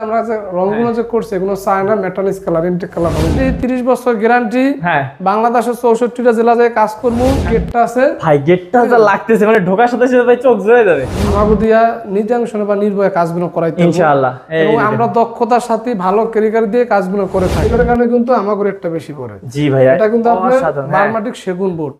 আমরা যে রংগুলো যে করছি এগুলো চায়না মেটালিক কালার ইনটেক কালার হবে। এই 30 বছর গ্যারান্টি। হ্যাঁ, বাংলাদেশের 64টা জেলা যায় কাজ করব। গেটটা আছে ভাই গেটটা যা লাগতেছে মানে ঢোকার সাথে সাথে ভাই চোখ জুড়ে যাবে। আমাগো দিয়া নির্দাংশনে বা নির্ভয়ে কাজগুলো করাইতে হবে ইনশাআল্লাহ। এবং আমরা দক্ষতার সাথে ভালো ক্যারিকার দিয়ে কাজগুলো করে থাকি। এর কারণে কিন্তু আমাগো রেটটা বেশি পড়ে। জি ভাই, এটা কিন্তু আপনার বারমাটিক সেগুন বোর্ড।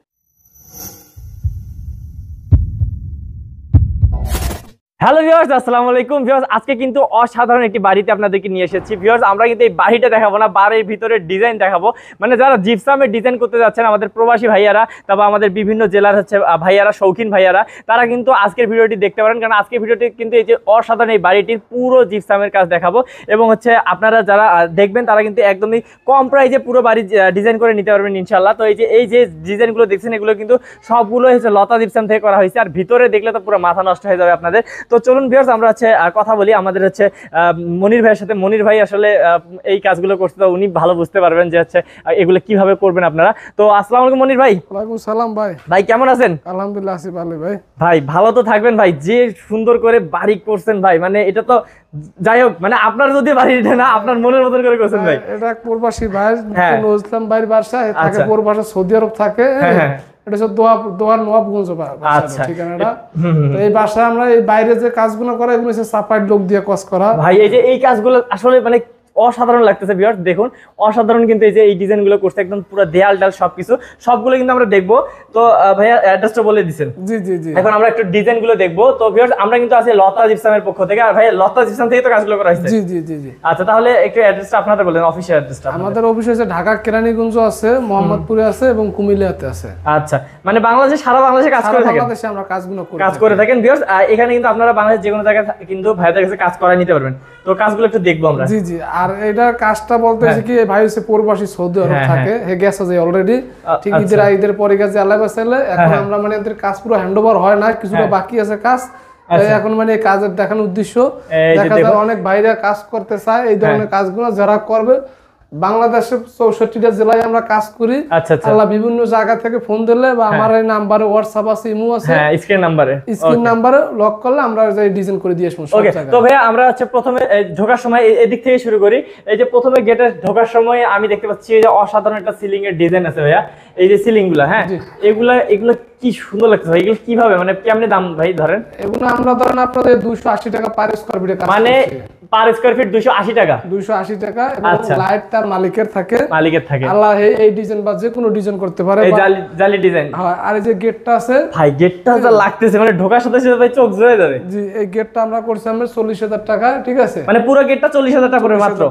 হ্যালো ভিউয়ার্স, আসসালামু আলাইকুম ভিউয়ার্স। আজকে কিন্তু অসাধারণ একটি বাড়িতে আপনাদেরকে নিয়ে এসেছি ভিউয়ার্স। আমরা কিন্তু এই বাড়িটা দেখাবো না, বাড়ির ভিতরে ডিজাইন দেখাবো। মানে যারা জিপসামের ডিজাইন করতে যাচ্ছেন, আমাদের প্রবাসী ভাইয়ারা, তারপর আমাদের বিভিন্ন জেলার হচ্ছে ভাইয়ারা, শৌখিন ভাইয়ারা, তারা কিন্তু আজকের ভিডিওটি দেখতে পারেন। কারণ আজকের ভিডিওটি কিন্তু এই যে অসাধারণ এই বাড়িটির পুরো জিপসামের কাজ দেখাবো। এবং হচ্ছে আপনারা যারা দেখবেন তারা কিন্তু একদমই কম প্রাইসে পুরো বাড়ি ডিজাইন করে নিতে পারবেন ইনশাল্লাহ। তো এই যে ডিজাইনগুলো দেখছেন এগুলো কিন্তু সবগুলো হচ্ছে লতা জিপসাম থেকে করা হয়েছে। আর ভিতরে দেখলে তো পুরো মাথা নষ্ট হয়ে যাবে আপনাদের। তো চলুন ভিউয়ার্স আমরা হচ্ছে কথা বলি আমাদের হচ্ছে মনির ভাইয়ের সাথে। মনির ভাই আসলে এই কাজগুলো করতে তো উনি ভালো বুঝতে পারবেন যে হচ্ছে এগুলো কিভাবে করবেন আপনারা। তো আসসালামু আলাইকুম মনির ভাই। ওয়ালাইকুম সালাম ভাই। ভাই কেমন আছেন? আলহামদুলিল্লাহ আছি ভালো ভাই। ভাই ভালো তো থাকবেন ভাই। যে সুন্দর করে বাড়ি করছেন ভাই, মানে এটা তো যাই হোক, মানে আপনার যদি বাড়ি না আপনার মনের মতন করে করছেন ভাই। এটা প্রবাসী ভাই নজরুল ইসলাম ভাইয়ের বাসায় থাকে, প্রবাসী সৌদি আরব থাকে। এটা হচ্ছে দোয়ার নবাবগঞ্জ ঠিকানাটা। তো এই বাসায় আমরা এই বাইরে যে কাজগুলো করা এগুলো হচ্ছে সাফাইড লোক দিয়ে কাজ করা। ভাই এই যে এই কাজগুলো আসলে মানে অসাধারণ লাগতেছে ভিউয়ার্স। দেখুন অসাধারণ কিন্তু এই যে এই ডিজাইনগুলো করতে একদম পুরো দেয়াল ডাল সবগুলো কিন্তু আমরা দেখবো। তো ভাইয়া অ্যাড্রেসটা বলে দিচ্ছেন। জি জি জি। এখন আমরা একটু ডিজাইনগুলো দেখবো। তো ভিউয়ার্স আমরা কিন্তু আছি লতা জিপসামের পক্ষ থেকে। আর ভাই লতা জিপসাম থেকে তো কাজগুলো করা হয়েছে। জি জি জি জি। আচ্ছা তাহলে একটু অ্যাড্রেসটা আপনাদের বলেন, অফিসিয়াল অ্যাড্রেসটা। আমাদের অফিস আছে ঢাকা কেরানীগঞ্জ আছে, মোহাম্মদপুরে আছে এবং কুমিল্লাতে আছে। আচ্ছা, মানে বাংলাদেশে সারা বাংলাদেশে কাজ করে থাকেন? বাংলাদেশে আমরা কাজ করে থাকেন ভিউয়ার্স। এখানে কিন্তু আপনারা বাংলাদেশের যে কোনো জায়গায় কিন্তু ভাইদের কাছে কাজ করাই নিতে পারবেন। তো কাজগুলো একটু দেখবো আমরা। জি জি। আর এটা কাজটা বলতেছি কি ভাই হচ্ছে প্রবাসী সৌদি আরব থাকে, হে গেছে যে অলরেডি। ঠিক ঈদের পরে গেছে আল্লাহ বাসাইলে। এখন আমরা মানে এদের কাজ পুরো হ্যান্ডওভার হয় না, কিছুটা বাকি আছে কাজ। এখন মানে কাজের দেখানোর উদ্দেশ্য দেখা যায় অনেক ভাইরা কাজ করতে চায়। এই ধরনের কাজগুলো যারা করবে বাংলাদেশের 64টা জেলায় আমরা কাজ করি। আল্লাহ বিভিন্ন জায়গা থেকে ফোন দিলে বা আমার এই নাম্বারে হোয়াটসঅ্যাপ আছে, ইমো আছে, স্ক্রিন নাম্বারে লক করলে আমরা এই ডিজাইন করে দিয়ে আসবো সব জায়গায়। তো ভাই আমরা হচ্ছে প্রথমে ঢোকার সময় এদিক থেকে শুরু করি। এই যে প্রথমে গেটে ঢোকার সময় আমি দেখতে পাচ্ছি এই যে অসাধারণ একটা সিলিং এর ডিজাইন আছে ভাইয়া। এই যে সিলিং গুলা, হ্যাঁ এগুলো কি সুন্দর লাগছে ভাই। এগুলো কিভাবে মানে কেমনে দাম ভাই ধরেন? এগুলো আমরা ধরেন আপনাদের 280 টাকা পার স্কয়ার ফিটে কাজ, মানে পার স্কয়ার ফিট 280 টাকা। 280 টাকা। এবং লাইট তার মালিকের থাকে। আল্লাহ এই ডিজাইন বা যে কোনো ডিজাইন করতে পারে, এই জালি ডিজাইন। হ্যাঁ, আর এই যে গেটটা আছে ভাই গেটটা যা লাগতেছে মানে ঢোকার সাথে সাথে ভাই চোখ জুড়ে যাবে। জি, এই গেটটা আমরা করছি আমরা 40,000 টাকা। ঠিক আছে, মানে পুরো গেটটা 40,000 টাকা করে মাত্র।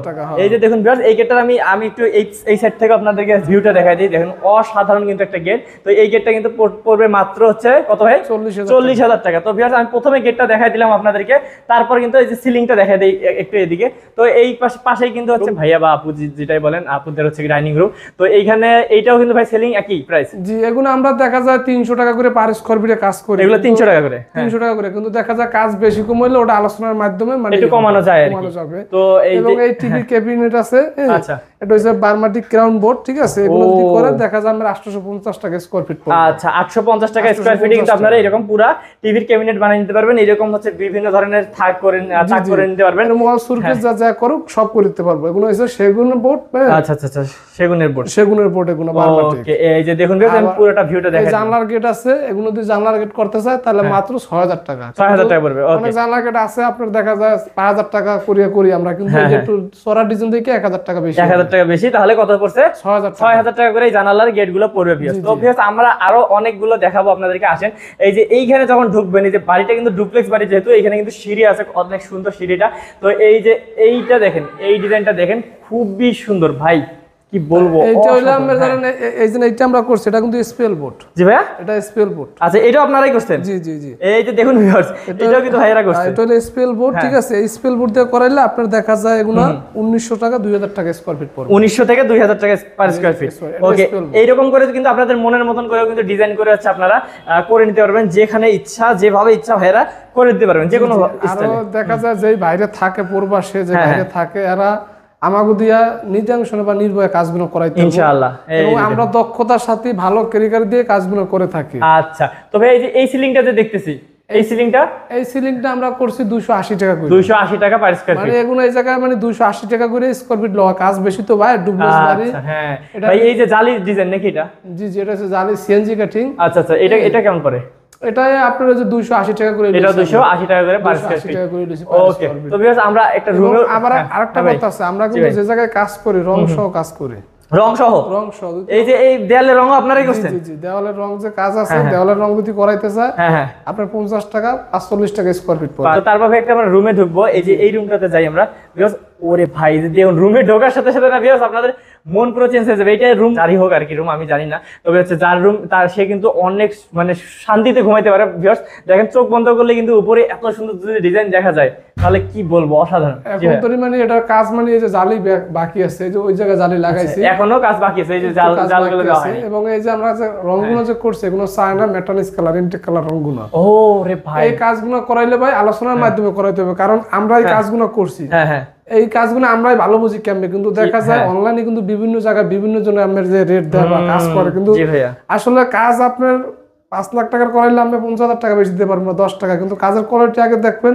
এই যে দেখুন ভিউয়ার্স, এই গেটটা আমি একটু এই সাইড থেকে আপনাদেরকে ভিউটা দেখাই দিই। দেখুন অসাধারণ কিন্তু একটা গেট। তো এই গেটটা কিন্তু পড়বে মাত্র হচ্ছে কত ভাই? 40,000 টাকা। তো ভিউয়ার্স আমি প্রথমে গেটটা দেখাই দিলাম আপনাদেরকে, তারপর কিন্তু এই যে সিলিংটা দেখাই দিই একটু এদিকে। তো এই পাশেই কিন্তু হচ্ছে ভাইয়া বা আপু যেটাই বলেন, আপুদের হচ্ছে ডাইনিং রুম। তো এইখানে এইটাও কিন্তু ভাই সেলিং একই প্রাইস। জি, এগুলো আমরা দেখা যায় 300 টাকা করে পার স্কয়ার ফিটে কাজ করি। এগুলো 300 টাকা করে, 300 টাকা করে। কিন্তু দেখা যায় কাজ বেশি কম হলে ওটা আলোচনার মাধ্যমে মানে একটু কমানো যায় আর কি। তো এই টিভি ক্যাবিনেট আছে। আচ্ছা, এটা হচ্ছে বারমাটিক ক্রাউন বোর্ড। ঠিক আছে, এগুলো যদি করে দেখা যায় আমরা 850 টাকা স্কয়ার ফিট পড়বে। আচ্ছা, 850 টাকা স্কয়ার ফিটে কিন্তু আপনারা এরকম পুরো টিভির ক্যাবিনেট বানিয়ে নিতে পারবেন। এরকম হচ্ছে বিভিন্ন ধরনের থাক করে নিতে পারবেন। ওয়াল সুরফেস যা করুক সব করে দিতে পারবো। এগুলো হচ্ছে সেগুনের বোর্ড। আচ্ছা আচ্ছা আচ্ছা, সেগুনের বোর্ড এগুলো বারমাটিক। ওকে, এই যে দেখুন আমি পুরোটা ভিউটা দেখাই। জানলার গেট আছে, এগুলো যদি জানলার গেট করতে চায় তাহলে মাত্র 6,000 টাকা। 6,000 টাকা পড়বে। ওকে, অনেক জানলার গেট আছে আপনার দেখা যায় 5,000 টাকা করি আমরা, কিন্তু একটু সরা ডিজাইন থেকে 1,000 টাকা বেশি। 1,000 টাকা বেশি। তাহলে কত পড়ছে? 6,000 টাকা করে এই জানালার গেটগুলো পড়বে ভিউয়ার্স। তো ভিউয়ার্স আমরা আরো অনেকগুলো দেখাবো আপনাদেরকে। আসেন, এই যে এইখানে যখন ঢুকবেন, এই যে বাড়িটা কিন্তু ডুপ্লেক্স বাড়ি, যেহেতু এখানে কিন্তু সিঁড়ি আছে, অনেক সুন্দর সিঁড়িটা। তো এই যে এইটা দেখেন, এই ডিজাইনটা দেখেন, খুবই সুন্দর ভাই, কি বলবো। এইটা হলো আমরা জানেন এই যে এইটা আমরা করছি, এটা কিন্তু স্পেল বোর্ড। জি ভাইয়া, এটা স্পেল বোর্ড। আচ্ছা, এটাও আপনারাই করছেন? জি জি জি। এই যে দেখুন ভিউয়ার্স, এটাও কিন্তু ভাইয়ারা করছে। এটা হলো স্পেল বোর্ড। ঠিক আছে, এই স্পেল বোর্ড দিয়ে করাইলে আপনার দেখা যায় এগুলো 1900 টাকা 2,000 টাকা স্কয়ার ফিট পড়বে। 1900 থেকে 2,000 টাকা পার স্কয়ার ফিট। ওকে, এইরকম করে কিন্তু আপনাদের মনের মতন করে কিন্তু ডিজাইন করে হচ্ছে আপনারা করে নিতে পারবেন। যেখানে ইচ্ছা যেভাবে ইচ্ছা ভাইয়ারা করে দিতে পারবেন, যে কোনো স্টাইলে। দেখা যায় যেই বাইরে থাকে প্রবাসে, যে বাইরে থাকে, এরা আমাগো দিয়া নির্দাংশনে বা নির্ভয়ে কাজগুলো করাইতে হবে ইনশাআল্লাহ। এবং আমরা দক্ষতার সাথে ভালো ক্যারিকার দিয়ে কাজগুলো করে থাকি। আচ্ছা, তবে এই যে এই সিলিংটা যে দেখতেছি, এই সিলিংটা আমরা করছি 280 টাকা করে। 280 টাকা পার স্কয়ার ফিট। মানে এগুলো এই জায়গায় মানে 280 টাকা করে স্কয়ার ফিট লওয়া, কাজ বেশি তো ভাই, ডুপ্লেক্স বাড়ি। আচ্ছা হ্যাঁ ভাই, এই যে জালি ডিজাইন নাকি এটা? জি জি, এটা হচ্ছে জালি সিএনজি কাটিং। আচ্ছা আচ্ছা, এটা কেমন পড়ে? এটা আপনার যে 280 টাকা করে, এটা 280 টাকা করে পার স্কয়ার ফিট। ওকে, তো ভিউয়ার্স আমরা একটা রুমে আবার আরেকটা কথা আছে, আমরা কিন্তু যে জায়গায় কাজ করি রং সহ কাজ করি। রং সহ? এই যে এই দেওয়ালের রং আপনারাই করছেন? জি জি, দেওয়ালের রং যে কাজ আছে, দেওয়ালের রং যদি করাইতে চায় আপনার 50 টাকা 45 টাকা স্কয়ার ফিট পড়ে। তো তারপরে একটা আমরা রুমে ঢুকবো, এই যে এই রুমটাতে যাই আমরা। ভিউয়ার্স ওরে ভাই, দেখুন রুমে ঢোকার সাথে সাথে না ভিউয়ার্স আপনাদের মন পুরো চেঞ্জ হয়ে যাবে। এটা রুম যারই হোক আর কি, রুম আমি জানি না, তবে হচ্ছে যার রুম তার সে কিন্তু অনেক মানে শান্তিতে ঘুমাইতে পারে। ভিউয়ার্স দেখেন, চোখ বন্ধ করলে কিন্তু উপরে এত সুন্দর যদি ডিজাইন দেখা যায় তাহলে কি বলবো, অসাধারণ। এখন তো মানে এটার কাজ মানে এই যে জালি বাকি আছে, এই যে ওই জায়গায় জালি লাগাইছি, এখনো কাজ বাকি আছে, এই যে জালগুলো দেওয়া হয়। এবং এই যে আমরা যে রংগুলো যে করছি এগুলো চায়না মেটালিক কালার, ইনটেক কালার রংগুলো। ও রে ভাই, এই কাজগুলো করাইলে ভাই আলোচনার মাধ্যমে করাইতে হবে, কারণ আমরা এই কাজগুলো করছি। এই কাজগুলো আমরাই ভালো বুঝি কেমনে, কিন্তু দেখা যায় অনলাইনে কিন্তু বিভিন্ন জায়গায় বিভিন্ন জনের আমাদের যে রেট দেয় বা কাজ করে, কিন্তু আসলে কাজ আপনার 5 লাখ টাকার করাইলে আমরা 50,000 টাকা বেশি দিতে পারবো না, 10 টাকা। কিন্তু কাজের কোয়ালিটি আগে দেখবেন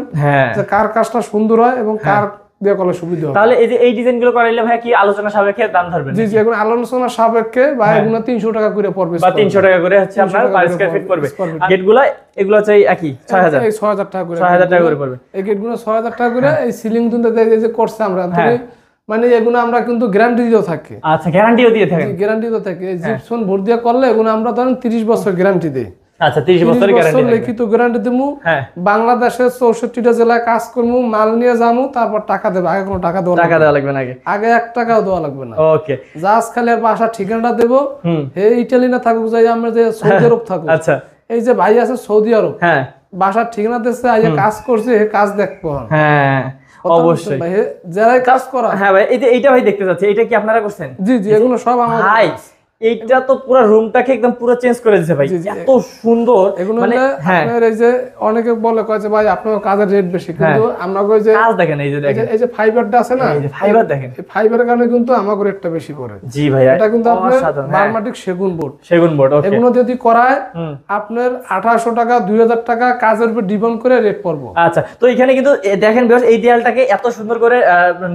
যে কার কাজটা সুন্দর হয় এবং কার দিয়ে করলে সুবিধা হয়। তাহলে এই যে এই ডিজাইনগুলো করাইলে ভাই কি আলোচনা সাপেক্ষে দাম ধরবেন? জি জি, এখন আলোচনা সাপেক্ষে ভাই এগুলো 300 টাকা করে পড়বে, বা 300 টাকা করে হচ্ছে আপনার পার স্কয়ার ফিট পড়বে। গেটগুলো এগুলো চাই একই 6000, এই 6000 টাকা করে, 6000 টাকা করে পড়বে এই গেটগুলো 6000 টাকা করে। এই সিলিং দুনটা এই যে করছে আমরা, মানে এগুলো আমরা কিন্তু গ্যারান্টি দিয়েও থাকি। আচ্ছা, গ্যারান্টিও দিয়ে থাকেন? গ্যারান্টি তো থাকে, জিপসন ভোট দিয়ে করলে এগুলো আমরা ধরেন 30 বছর গ্যারান্টি দেই। আচ্ছা, 30 বছরের গ্যারান্টি লিখিত গ্যারান্টি দেবো। বাংলাদেশের 64টা জেলায় কাজ করবো, মাল নিয়ে যাবো, তারপর টাকা দেবো। আগে কোনো টাকা দেওয়া লাগবে না, আগে 1 টাকাও দেওয়া লাগবে না। ওকে, জাস্ট খালি আর বাসা ঠিকানাটা দেবো। হে ইটালি না থাকুক, যাই আমরা যে সৌদি আরব থাকুক। আচ্ছা, এই যে ভাই আছে সৌদি আরব, বাসার ঠিকানা দিচ্ছে, আইয়া কাজ করছে, হে কাজ দেখবো। অবশ্যই ভাই, যারাই কাজ করা। হ্যাঁ ভাই, এই যে এইটা ভাই দেখতে যাচ্ছে, এটা কি আপনারা করছেন? জি জি, এগুলো সব আমার ভাই। এইটা তো পুরো রুমটাকে একদম পুরো চেঞ্জ করে দিয়েছে ভাই, এত সুন্দর। মানে আপনার এই যে অনেকে বলে কয় যে ভাই আপনার কাজের রেট বেশি, কিন্তু আমরা কই যে কাজ দেখেন, এই যে দেখেন এই যে ফাইবারটা আছে না, এই যে ফাইবার দেখেন, এই ফাইবারের কারণে কিন্তু আমাদের রেটটা বেশি পড়ে। জি ভাই, এটা কিন্তু আপনার বারমাটিক সেগুন বোর্ড। ওকে, এগুলো যদি করায় আপনার 1800 টাকা 2000 টাকা কাজের উপর ডিপেন্ড করে রেট পড়বো। আচ্ছা, তো এখানে কিন্তু দেখেন ভিউয়ার্স, এই দেয়ালটাকে এত সুন্দর করে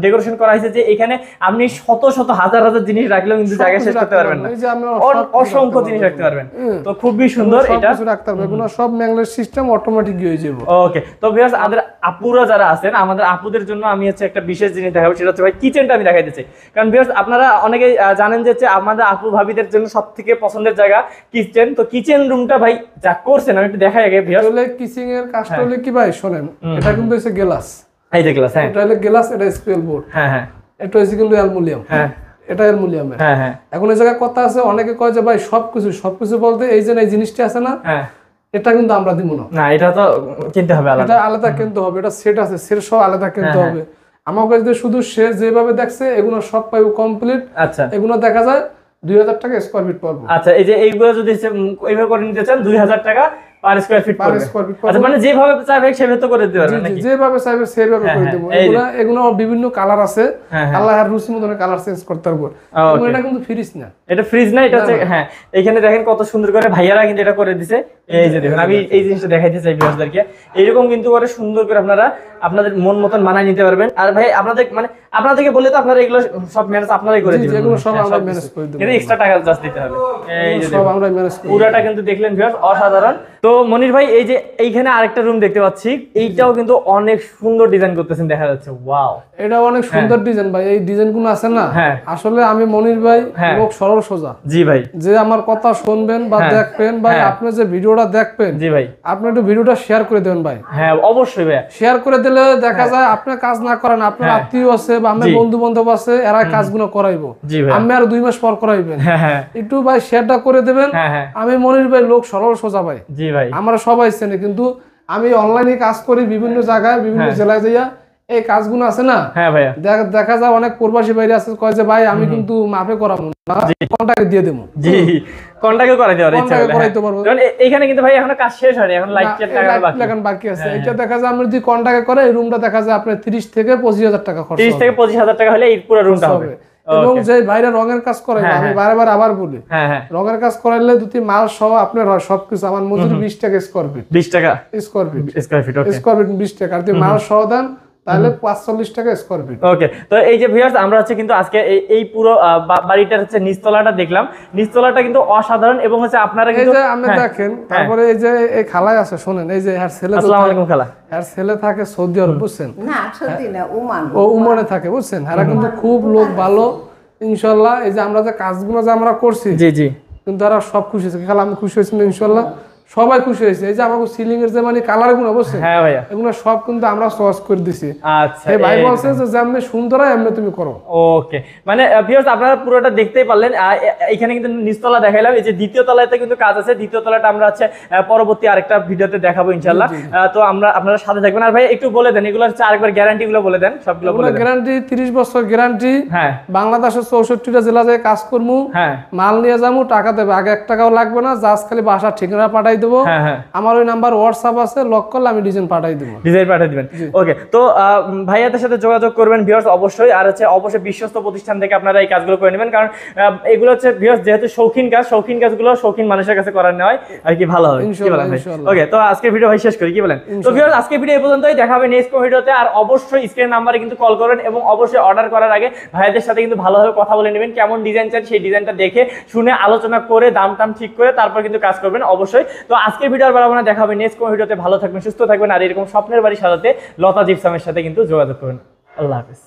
ডেকোরেশন করা হয়েছে যে এখানে আপনি শত শত হাজার হাজার জিনিস রাখলেও কিন্তু জায়গা শেষ করতে পারবেন না, অসংখ্য জিনিস রাখতে পারবেন। তো খুবই সুন্দর এটা রাখতে পারবেন, এগুলো সব ম্যাগনেট সিস্টেম অটোমেটিক হয়ে যাবে। ওকে, তো ভিউয়ার্স আমাদের আপুরা যারা আছেন, আমাদের আপুদের জন্য আমি হচ্ছে একটা বিশেষ জিনিস দেখাবো, সেটা হচ্ছে ভাই কিচেনটা আমি দেখাইতে চাই। কারণ ভিউয়ার্স আপনারা অনেকেই জানেন যে আমাদের আপু ভাবিদের জন্য সবথেকে পছন্দের জায়গা কিচেন। তো কিচেন রুমটা ভাই যা করছেন আমি একটু দেখাই আগে ভিউয়ার্স। আসলে কিচেন এর কাজটা হলো কি ভাই, শুনেন, এটা কিন্তু হচ্ছে গ্লাস, এই যে গ্লাস, এটা হলো গ্লাস, এটা স্পেল বোর্ড, এটা হচ্ছে কিন্তু অ্যালুমিনিয়াম, এটা অ্যালুমিনিয়ামের। এখন এই জায়গায় কথা আছে, অনেকে কয় যে ভাই সবকিছু বলতে এই যে এই জিনিসটা আছে না, এটা কিন্তু আমরা দিব না, এটা তো কিনতে হবে আলাদা, এটা আলাদা কিনতে হবে, এটা সেট আছে, সেট সব আলাদা কিনতে হবে। আমার কাছে শুধু সে যেভাবে দেখছে এগুলো সব পাইব কমপ্লিট। আচ্ছা, এগুলো দেখা যায় 2000 টাকা স্কয়ার ফিট পড়বে। আচ্ছা, এই যে এইগুলো যদি এইভাবে করে নিতে চান 2000 টাকা পার স্কয়ার ফিট পড়বে। আচ্ছা, মানে যেভাবে চাইবে সেভাবে তো করে দিতে পারবেন নাকি? যেভাবে চাইবে সেভাবে করে দেব। এগুলো বিভিন্ন কালার আছে, আল্লাহর রুচি মতন কালার চেঞ্জ করতে পারবো। এটা কিন্তু ফ্রিজ না, এটা ফ্রিজ না, এটা হচ্ছে এখানে দেখেন কত সুন্দর করে ভাইয়ারা কিন্তু এটা করে দিয়েছে। এই যে দেখুন, আমি এই জিনিসটা দেখাইতে চাই ভিউয়ারদেরকে, এইরকম কিন্তু করে সুন্দর করে আপনারা আপনাদের মন মতন বানায় নিতে পারবেন। আর ভাই আপনাদের মানে আপনাদেরকে বলে তো আপনারা এগুলো সব ম্যানেজ আপনারাই করে দিবেন, যেগুলো সব আমরা ম্যানেজ করে দেব, কিন্তু এক্সট্রা টাকা জাস্ট দিতে হবে। এই যে সব আমরা ম্যানেজ করি, পুরোটা কিন্তু দেখলেন ভিউয়ার্স, অসাধারণ। তো মনির ভাই, এই যে এইখানে আরেকটা রুম দেখতে পাচ্ছি, এইটাও কিন্তু অনেক সুন্দর ডিজাইন করতেছেন, দেখা যাচ্ছে ওয়াও, এটা অনেক সুন্দর ডিজাইন ভাই। এই ডিজাইনগুলো আছে না, আসলে আমি মনির ভাই লোক সরল সোজা। জি ভাই, যে আমার কথা শুনবেন বা দেখবেন ভাই, আপনি যে ভিডিওটা দেখবেন, জি ভাই, আপনি একটু ভিডিওটা শেয়ার করে দেবেন ভাই। হ্যাঁ অবশ্যই ভাই, শেয়ার করে দিলে দেখা যায় আপনি কাজ না করেন, আপনার আত্মীয় আছে বা আমার বন্ধু বান্ধব আছে, এরা কাজগুলো করাইবো, আমি আর 2 মাস পর করাইবেন। একটু ভাই শেয়ারটা করে দেবেন। আমি মনির ভাই লোক সরল সোজা ভাই। জি ভাই, আমরা সবাই চেনে, কিন্তু আমি অনলাইনে কাজ করি বিভিন্ন জায়গায়, বিভিন্ন জেলায় যাইয়া এই কাজগুলো আছে না, দেখা যায় অনেক প্রবাসী বাইরে আছে, কয় যে ভাই আমি কিন্তু মাপে করাবো না, কন্টাক্ট দিয়ে দেবো। জি, কন্টাক্ট করাইতে পারবো, করাইতে পারবো। এখানে কিন্তু ভাই এখনো কাজ শেষ হয়নি, এখন লাইট বাকি আছে। এটা দেখা যায় আমরা যদি কন্টাক্ট করে এই রুমটা দেখা যায় আপনার 30 থেকে 25,000 টাকা খরচ, 30 থেকে 25,000 টাকা হলে এই পুরো রুমটা হবে। এবং যে ভাইরা রঙের কাজ করে আমি বারবার আবার বলি রঙের কাজ করাইলে দুটি মাল সহ আপনার হয় সবকিছু আমার মজুরি 20 টাকা স্কয়ার ফিট 20 টাকা স্কয়ার ফিট 20 টাকা আর যদি মাল সহ দেন তাহলে 45 টাকা স্কয়ার ফিট। ওকে, তো এই যে ভিউয়ার্স আমরা হচ্ছে কিন্তু আজকে এই পুরো বাড়িটার হচ্ছে নিচতলাটা দেখলাম, নিচতলাটা কিন্তু অসাধারণ এবং হচ্ছে আপনারা কিন্তু এই যে আপনি দেখেন তারপরে এই যে এই খালায় আছে শুনেন এই যে এর ছেলে আসসালামু আলাইকুম খালা, এর ছেলে থাকে সৌদি আরব বুঝছেন না সত্যি না ওমান ও উমানে থাকে বুঝছেন এরা কিন্তু খুব লোক ভালো ইনশাআল্লাহ। এই যে আমরা যে কাজগুলো যে আমরা করছি জি জি কিন্তু তারা সব খুশি হয়েছে খালা আমি খুশি হয়েছি ইনশাআল্লাহ সবাই খুশি হয়েছে। এই যে আমাকে সিলিং এর যে মানে কালার গুলো অবশ্যই হ্যাঁ ভাইয়া এগুলো সব কিন্তু আমরা চয়েস করে দিছি। আচ্ছা এই ভাই বলছে যে যেমন সুন্দর হয় এমনি তুমি করো। ওকে, মানে ভিউয়ার্স আপনারা পুরোটা দেখতেই পারলেন, এখানে কিন্তু নিচতলা দেখাইলাম, এই যে দ্বিতীয় তলাতে কিন্তু কাজ আছে, দ্বিতীয় তলাটা আমরা হচ্ছে পরবর্তী আরেকটা ভিডিওতে দেখাবো ইনশাআল্লাহ। তো আমরা আপনারা সাথে থাকবেন। আর ভাই একটু বলে দেন এগুলো হচ্ছে আরেকবার গ্যারান্টি গুলো বলে দেন, সবগুলো বলে দেন। গ্যারান্টি 30 বছর গ্যারান্টি। হ্যাঁ বাংলাদেশের 64টা জেলা যায় কাজ করমু, হ্যাঁ মাল নিয়ে যাবো, টাকা দেবে আগে 1 টাকাও লাগবে না, জাস্ট খালি বাসা ঠিকানা পাঠাই দেবো। হ্যাঁ হ্যাঁ আমার ওই নাম্বার হোয়াটসঅ্যাপ আছে, লক করলে আমি ডিজাইন পাঠাই দেবো, ডিজাইন পাঠিয়ে দিবেন। ওকে, তো ভাইয়াদের সাথে যোগাযোগ করবেন ভিউয়ার্স অবশ্যই, আর হচ্ছে অবশ্যই বিশ্বস্ত প্রতিষ্ঠান থেকে আপনারা এই কাজগুলো করে নেবেন, কারণ এগুলো হচ্ছে ভিউয়ার্স যেহেতু শৌখিন কাজ, শৌখিন কাজগুলো শৌখিন মানুষের কাছে করার নেওয়া আর কি ভালো হবে। কি বলেন ভাই? ওকে, তো আজকের ভিডিও ভাই শেষ করি, কি বলেন? তো ভিউয়ার্স আজকের ভিডিও এই পর্যন্তই, দেখা হবে নেক্সট ভিডিওতে। আর অবশ্যই স্ক্রিন নাম্বারে কিন্তু কল করবেন এবং অবশ্যই অর্ডার করার আগে ভাইয়াদের সাথে কিন্তু ভালোভাবে কথা বলে নেবেন, কেমন ডিজাইন চান সেই ডিজাইনটা দেখে শুনে আলোচনা করে দাম টাম ঠিক করে তারপর কিন্তু কাজ করবেন অবশ্যই। তো আজকের ভিডিও আর বাড়াবো না, দেখা হবে নেক্সট ভিডিওতে। ভালো থাকবেন, সুস্থ থাকবেন, আর এরকম স্বপ্নের বাড়ি সাজাতে লতা জিপসামের সাথে কিন্তু যোগাযোগ করবেন। আল্লাহ হাফেজ।